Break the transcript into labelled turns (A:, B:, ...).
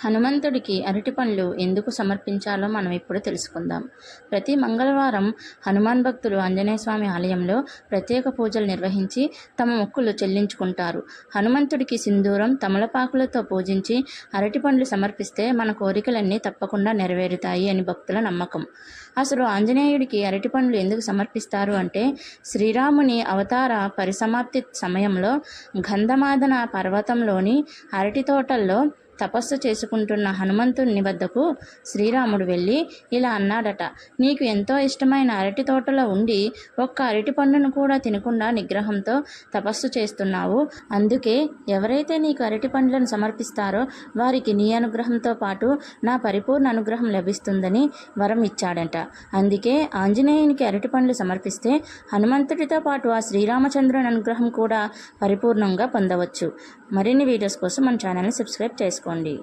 A: హనుమంతుడికి అరటి పండ్లు ఎందుకు సమర్పించాలో మనం ఇప్పుడు తెలుసుకుందాం. ప్రతి మంగళవారం హనుమాన్ భక్తులు ఆంజనేయ స్వామి ఆలయంలో ప్రత్యేక పూజలు నిర్వహించి తమ మొక్కులు చెల్లించుకుంటారు. హనుమంతుడికి సింధూరం, తమలపాకులతో పూజించి అరటి పండ్లు సమర్పిస్తే మన కోరికలన్నీ తప్పకుండా నెరవేరుతాయి అని భక్తుల నమ్మకం. అసలు ఆంజనేయుడికి అరటి పండ్లు ఎందుకు సమర్పిస్తారు అంటే, శ్రీరాముని అవతార పరిసమాప్తి సమయంలో గంధమాదన పర్వతంలోని అరటి తోటల్లో తపస్సు చేసుకుంటున్న హనుమంతుని వద్దకు శ్రీరాముడు వెళ్ళి ఇలా అన్నాడట: నీకు ఎంతో ఇష్టమైన అరటి తోటలో ఉండి ఒక్క అరటి పండును కూడా తినకుండా నిగ్రహంతో తపస్సు చేస్తున్నావు. అందుకే ఎవరైతే నీకు అరటి పండ్లను సమర్పిస్తారో వారికి నీ అనుగ్రహంతో పాటు నా పరిపూర్ణ అనుగ్రహం లభిస్తుందని వరం ఇచ్చాడట. అందుకే ఆంజనేయునికి అరటి పండ్లు సమర్పిస్తే హనుమంతుడితో పాటు ఆ శ్రీరామచంద్రుని అనుగ్రహం కూడా పరిపూర్ణంగా పొందవచ్చు. మరిన్ని వీడియోస్ కోసం మన ఛానల్ని సబ్స్క్రైబ్ చేసుకోండి.